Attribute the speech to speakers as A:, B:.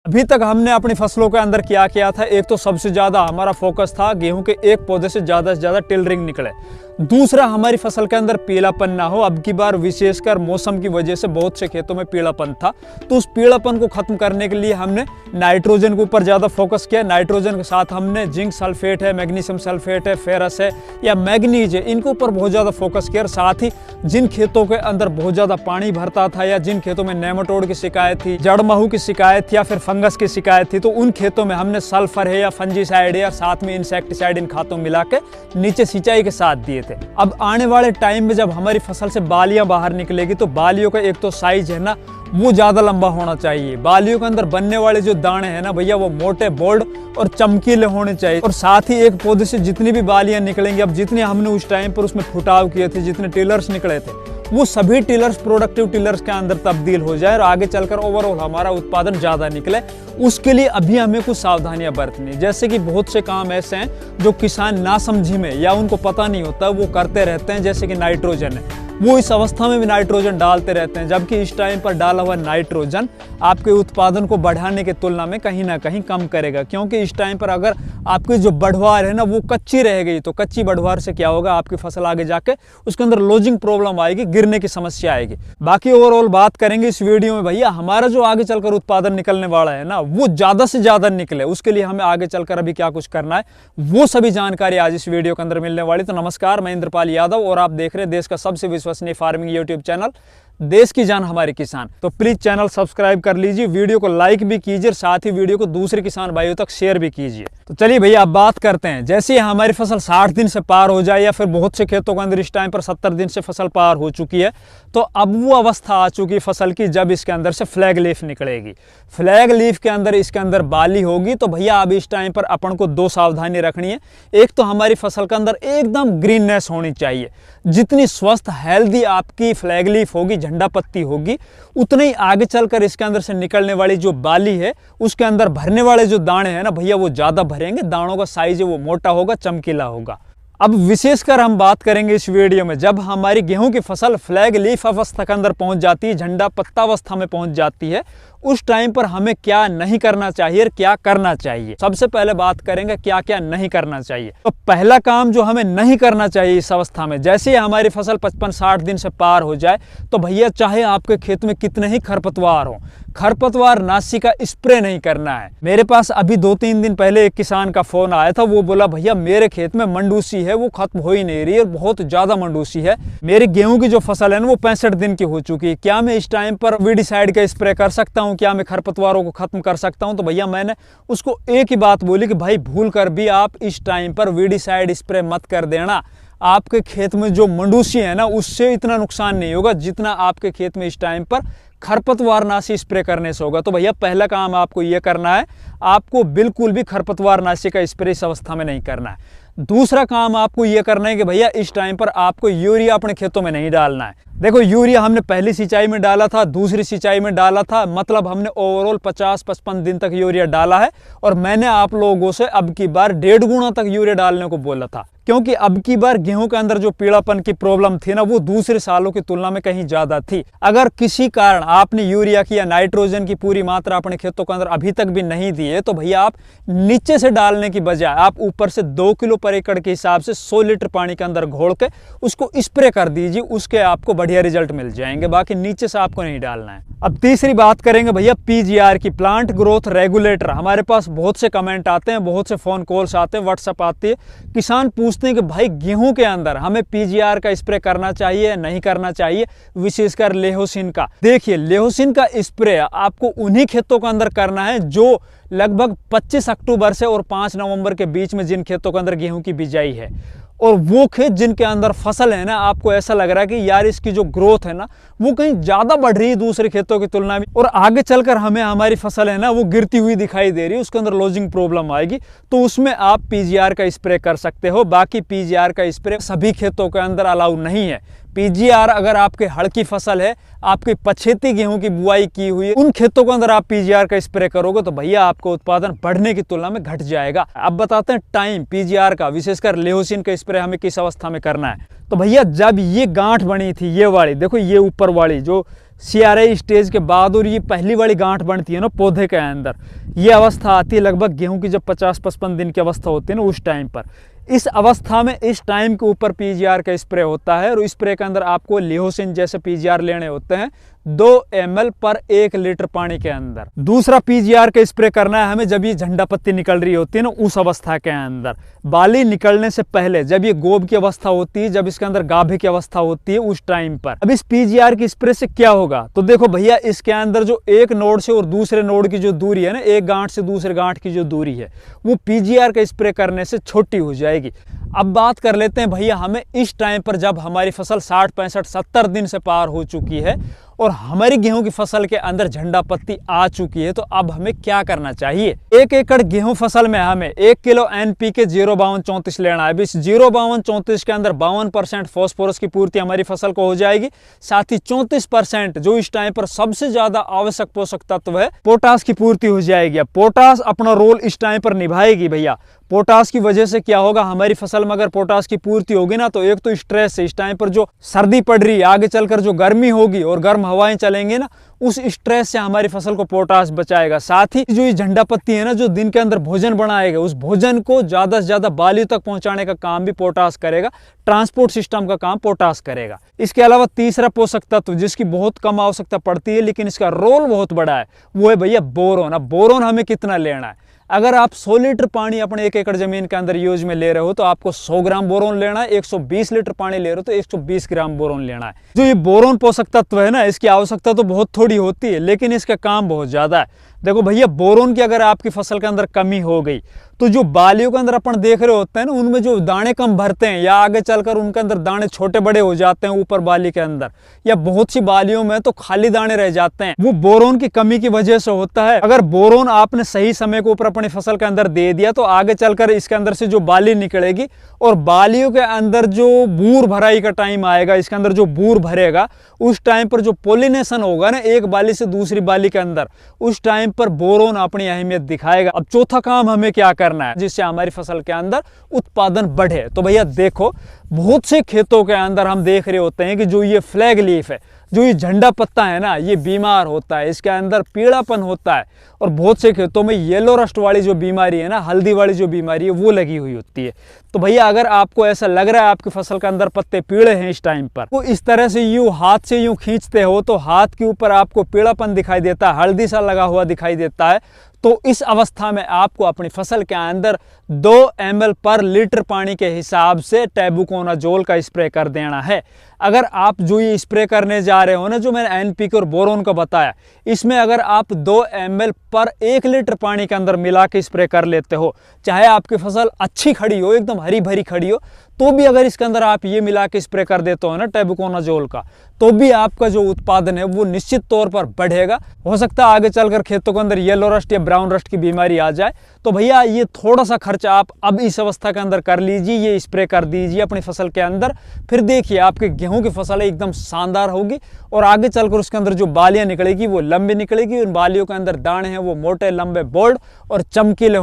A: अभी तक हमने अपनी फसलों के अंदर क्या किया था, एक तो सबसे ज्यादा हमारा फोकस था गेहूं के एक पौधे से ज्यादा टिलरिंग निकले। दूसरा, हमारी फसल के अंदर पीलापन ना हो। अब की बार विशेषकर मौसम की वजह से बहुत से खेतों में पीलापन था, तो उस पीलापन को खत्म करने के लिए हमने नाइट्रोजन के ऊपर ज्यादा फोकस किया। नाइट्रोजन के साथ हमने जिंक सल्फेट है, मैग्नीशियम सल्फेट है, फेरस है या मैग्नीज है, इनके ऊपर बहुत ज्यादा फोकस किया। और साथ ही जिन खेतों के अंदर बहुत ज्यादा पानी भरता था या जिन खेतों में नेमाटोड की शिकायत थी, जड़ महू की शिकायत थी या फिर फंगस की शिकायत थी, तो उन खेतों में हमने सल्फर है या फंजीसाइड है या साथ में इंसेक्टिसाइड इन खातों मिला के नीचे सिंचाई के साथ दिए थे। अब आने वाले टाइम में जब हमारी फसल से बालियां बाहर निकलेगी तो बालियों का एक तो साइज है ना वो ज्यादा लंबा होना चाहिए। बालियों के अंदर बनने वाले जो दाने हैं ना भैया वो मोटे, बोल्ड और चमकीले होने चाहिए। और साथ ही एक पौधे से जितनी भी बालियां निकलेंगी, अब जितनी हमने उस टाइम पर उसमें फुटाव किए थे, जितने टिलर्स निकले थे, वो सभी टिलर्स प्रोडक्टिव टिलर्स के अंदर तब्दील हो जाए और आगे चलकर ओवरऑल हमारा उत्पादन ज्यादा निकले। उसके लिए अभी हमें कुछ सावधानियां बरतनी, जैसे कि बहुत से काम ऐसे हैं जो किसान नासमझी में या उनको पता नहीं होता वो करते रहते हैं, जैसे कि नाइट्रोजन है, वो इस अवस्था में भी नाइट्रोजन डालते रहते हैं, जबकि इस टाइम पर डाला हुआ नाइट्रोजन आपके उत्पादन को बढ़ाने की तुलना में कहीं ना कहीं कम करेगा। क्योंकि इस टाइम पर अगर आपकी जो बढ़वार है ना वो कच्ची रह गई तो कच्ची बढ़वार से क्या होगा, आपकी फसल आगे जाके उसके अंदर लोजिंग प्रॉब्लम आएगी, गिरने की समस्या आएगी। बाकी ओवरऑल बात करेंगे इस वीडियो में भैया, हमारा जो आगे चलकर उत्पादन निकलने वाला है ना वो ज्यादा से ज्यादा निकले, उसके लिए हमें आगे चलकर अभी क्या कुछ करना है वो सभी जानकारी आज इस वीडियो के अंदर मिलने वाली। तो नमस्कार, मैं इंद्रपाल यादव और आप देख रहे हैं देश का सबसे विश्वसनीय फार्मिंग यूट्यूब चैनल देश की जान हमारे किसान। तो प्लीज चैनल सब्सक्राइब कर लीजिए, वीडियो को लाइक भी कीजिए, साथ ही वीडियो को दूसरे किसान भाइयों तक शेयर भी कीजिए। तो चलिए भैया अब बात करते हैं, जैसे ही हमारी फसल 60 दिन से पार हो जाए या फिर बहुत से खेतों के अंदर इस टाइम पर 70 दिन से फसल पार हो चुकी है, तो अब वो अवस्था आ चुकी है फसल की जब इसके अंदर से फ्लैग लीफ निकलेगी। फ्लैग लीफ के अंदर इसके अंदर बाली होगी। तो भैया अब इस टाइम पर अपन को दो सावधानी रखनी है। एक तो हमारी फसल के अंदर एकदम ग्रीननेस होनी चाहिए। जितनी स्वस्थ हेल्दी आपकी फ्लैग लीफ होगी, झंडा पत्ती होगी, उतने ही आगे चलकर इसके अंदर से निकलने वाली जो बाली है उसके अंदर भरने वाले जो दाने हैं ना भैया वो ज्यादा भरेंगे, दानों का साइज है वो मोटा होगा, चमकीला होगा। अब विशेषकर हम बात करेंगे इस वीडियो में जब हमारी गेहूं की फसल फ्लैग लीफ अवस्था के अंदर पहुंच जाती है, झंडा पत्ता अवस्था में पहुंच जाती है, उस टाइम पर हमें क्या नहीं करना चाहिए और क्या करना चाहिए। सबसे पहले बात करेंगे क्या क्या नहीं करना चाहिए। तो पहला काम जो हमें नहीं करना चाहिए इस अवस्था में, जैसे ही हमारी फसल 55-60 दिन से पार हो जाए तो भैया चाहे आपके खेत में कितने ही खरपतवार हो, खरपतवार नाशी का स्प्रे नहीं करना है। मेरे पास अभी 2-3 दिन पहले एक किसान का फोन आया था, वो बोला भैया मेरे खेत में मंडूसी है, वो खत्म हो ही नहीं रही है, बहुत ज्यादा मंडूसी है। मेरी गेहूं की जो फसल है ना वो 65 दिन की हो चुकी है, क्या मैं इस टाइम पर वीडिसाइड का स्प्रे कर सकता हूँ, क्या मैं खरपतवारों को खत्म कर सकता हूं? तो भैया मैंने उसको एक ही बात बोली कि भाई भूल कर भी आप इस टाइम पर वीडिसाइड स्प्रे मत कर देना। आपके खेत में जो मंडूसी है ना उससे इतना नुकसान नहीं होगा जितना आपके खेत में इस टाइम पर खरपतवारनाशी स्प्रे करने से होगा। तो भैया पहला काम आपको यह करना है, आपको बिल्कुल भी खरपतवारनाशी का स्प्रे इस अवस्था में नहीं करना है। दूसरा काम आपको यह करना है कि भैया इस टाइम पर आपको यूरिया अपने खेतों में नहीं डालना है। देखो यूरिया हमने पहली सिंचाई में डाला था, दूसरी सिंचाई में डाला था, मतलब हमने ओवरऑल 50-55 दिन तक यूरिया डाला है और मैंने आप लोगों से अब की बार 1.5 गुना तक यूरिया डालने को बोला था, क्योंकि अब की बार गेहूं के अंदर जो पीलापन की प्रॉब्लम थी ना वो दूसरे सालों की तुलना में कहीं ज्यादा थी। अगर किसी कारण आपने यूरिया की या नाइट्रोजन की पूरी मात्रा अपने खेतों के अंदर अभी तक भी नहीं दी है तो भैया आप नीचे से डालने की बजाय आप ऊपर से 2 किलो पर एकड़ के हिसाब से 100 लीटर पानी के अंदर घोल के उसको स्प्रे कर दीजिए, उसके आपको बढ़िया रिजल्ट मिल जाएंगे। बाकी नीचे से आपको नहीं डालना है। अब तीसरी बात करेंगे भैया पीजीआर की, प्लांट ग्रोथ रेगुलेटर। हमारे पास बहुत से कमेंट आते हैं, बहुत से फोन कॉल्स आते हैं, व्हाट्सएप आती है, किसान पूछते हैं कि भाई गेहूं के अंदर हमें पीजीआर का स्प्रे करना चाहिए नहीं करना चाहिए, विशेषकर लेहोसिन का। देखिए लेहोसिन का स्प्रे आपको उन्हीं खेतों के अंदर करना है जो लगभग 25 अक्टूबर से और 5 नवंबर के बीच में जिन खेतों के अंदर गेहूं की बिजाई है, और वो खेत जिनके अंदर फसल है ना आपको ऐसा लग रहा है कि यार इसकी जो ग्रोथ है ना वो कहीं ज्यादा बढ़ रही है दूसरे खेतों की तुलना में, और आगे चलकर हमें हमारी फसल है ना वो गिरती हुई दिखाई दे रही है, उसके अंदर लॉजिंग प्रॉब्लम आएगी, तो उसमें आप पीजीआर का स्प्रे कर सकते हो। बाकी पीजीआर का स्प्रे सभी खेतों के अंदर अलाउ नहीं है। पीजीआर अगर आपके हड़ की फसल है, आपकी पछेती गेहूं की बुआई की हुई है, उन खेतों के अंदर आप पीजीआर का स्प्रे करोगे तो भैया आपका उत्पादन बढ़ने की तुलना में घट जाएगा। अब बताते हैं टाइम पीजीआर का, विशेषकर लेहोसिन का स्प्रे हमें किस अवस्था में करना है। तो भैया जब ये गांठ बनी थी, ये वाली देखो, ये ऊपर वाली जो CRI स्टेज के बाद और ये पहली वाली गांठ बनती है ना पौधे के अंदर, ये अवस्था आती है लगभग गेहूं की जब 50-55 दिन की अवस्था होती है ना उस टाइम पर। इस अवस्था में इस टाइम के ऊपर PGR का स्प्रे होता है और स्प्रे के अंदर आपको लिहोसिन जैसे PGR लेने होते हैं 2 ml पर 1 लीटर पानी के अंदर। दूसरा PGR का स्प्रे करना है हमें जब ये झंडा पत्ती निकल रही होती है ना उस अवस्था के अंदर, बाली निकलने से पहले जब ये गोब की अवस्था होती है, जब इसके अंदर गाभे की अवस्था होती है उस टाइम पर। अब इस PGR के स्प्रे से क्या होगा, तो देखो भैया इसके अंदर जो एक नोड से और दूसरे नोड की जो दूरी है ना, एक गांठ से दूसरे गांठ की जो दूरी है वो PGR का स्प्रे करने से छोटी हो जाएगी। अब बात कर लेते हैं भैया हमें इस टाइम पर जब हमारी फसल 60, 65, 70 दिन से पार हो चुकी है और हमारी गेहूं की फसल के अंदर झंडा पत्ती आ चुकी है, तो अब हमें क्या करना चाहिए। 1 एकड़ गेहूं फसल में हमें 1 किलो NPK 05234 लेना है। इस 05234 के अंदर 52% फास्फोरस की पूर्ति हमारी फसल को हो जाएगी, साथ ही 34% जो इस टाइम पर सबसे ज्यादा आवश्यक पोषक तत्व है पोटास की पूर्ति हो जाएगी। अब पोटास अपना रोल इस टाइम पर निभाएगी भैया। पोटास की वजह से क्या होगा, हमारी फसल में अगर पोटास की पूर्ति होगी ना तो एक तो स्ट्रेस से इस टाइम पर जो सर्दी पड़ रही है, आगे चलकर जो गर्मी होगी और गर्म हवाएं चलेंगे ना, उस स्ट्रेस से हमारी फसल को पोटास बचाएगा। साथ ही जो ये झंडा पत्ती है ना जो दिन के अंदर भोजन बनाएगा, उस भोजन को ज्यादा से ज्यादा बालियों तक पहुंचाने का काम भी पोटास करेगा, ट्रांसपोर्ट सिस्टम का काम पोटास करेगा। इसके अलावा तीसरा पोषक तत्व जिसकी बहुत कम आवश्यकता पड़ती है लेकिन इसका रोल बहुत बड़ा है, वो है भैया बोरोन। अब बोरोन हमें कितना लेना है, अगर आप 100 लीटर पानी अपने 1 एकड़ जमीन के अंदर यूज में ले रहे हो तो आपको 100 ग्राम बोरोन लेना है। 120 लीटर पानी ले रहे हो तो 120 ग्राम बोरोन लेना है। जो ये बोरोन पोषक तत्व है ना, इसकी आवश्यकता तो बहुत थोड़ी होती है लेकिन इसका काम बहुत ज्यादा है। देखो भैया बोरोन की अगर आपकी फसल के अंदर कमी हो गई तो जो बालियों के अंदर अपन देख रहे होते हैं ना, उनमें जो दाने कम भरते हैं या आगे चलकर उनके अंदर दाने छोटे बड़े हो जाते हैं ऊपर बाली के अंदर, या बहुत सी बालियों में तो खाली दाने रह जाते हैं, वो बोरोन की कमी की वजह से होता है। अगर बोरोन आपने सही समय के ऊपर अपनी फसल के अंदर दे दिया तो आगे चलकर इसके अंदर से जो बाली निकलेगी और बालियों के अंदर जो बूर भराई का टाइम आएगा, इसके अंदर जो बूर भरेगा उस टाइम पर जो पोलिनेशन होगा ना एक बाली से दूसरी बाली के अंदर, उस टाइम पर बोरोन अपनी अहमियत दिखाएगा। अब चौथा काम हमें क्या करना है जिससे हमारी फसल के अंदर उत्पादन बढ़े, तो भैया देखो बहुत से खेतों के अंदर हम देख रहे होते हैं कि जो ये फ्लैग लीफ है, जो ये झंडा पत्ता है ना, ये बीमार होता है, इसके अंदर पीलापन होता है और बहुत से खेतों में येलो रस्ट वाली जो बीमारी है ना, हल्दी वाली जो बीमारी है वो लगी हुई होती है। तो भैया अगर आपको ऐसा लग रहा है आपकी फसल के अंदर पत्ते पीले हैं इस टाइम पर, वो इस तरह से यूं हाथ से यूं खींचते हो तो हाथ के ऊपर आपको पीलापन दिखाई देता है, हल्दी सा लगा हुआ दिखाई देता है, तो इस अवस्था में आपको अपनी फसल के अंदर 2 ml पर लीटर पानी के हिसाब से टेबुकोनाजोल का स्प्रे कर देना है। अगर आप जो ये स्प्रे करने जा रहे हो ना, जो मैंने NPK और बोरोन का बताया, इसमें अगर आप 2 ml पर 1 लीटर पानी के अंदर मिला के स्प्रे कर लेते हो, चाहे आपकी फसल अच्छी खड़ी हो, एकदम हरी भरी खड़ी हो, तो भी अगर इसके अंदर आप ये मिला के स्प्रे कर देते हो ना टेबुकोनाजोल का, तो भी आपका जो उत्पादन है वो निश्चित तौर पर बढ़ेगा। हो सकता है आगे चलकर खेतों के अंदर येलो रस्ट या ब्राउन रस्ट की बीमारी आ जाए, तो भैया ये थोड़ा सा खर्चा आप अब इस अवस्था के अंदर कर लीजिए, ये स्प्रे कर दीजिए अपनी फसल के अंदर, फिर देखिए आपके गेहूं की फसल एकदम शानदार होगी और आगे चलकर उसके अंदर जो बालियां निकलेगी वो लंबी निकलेगी, उन बालियों के अंदर दाने हैं वो मोटे लंबे बोल्ड और चमकीले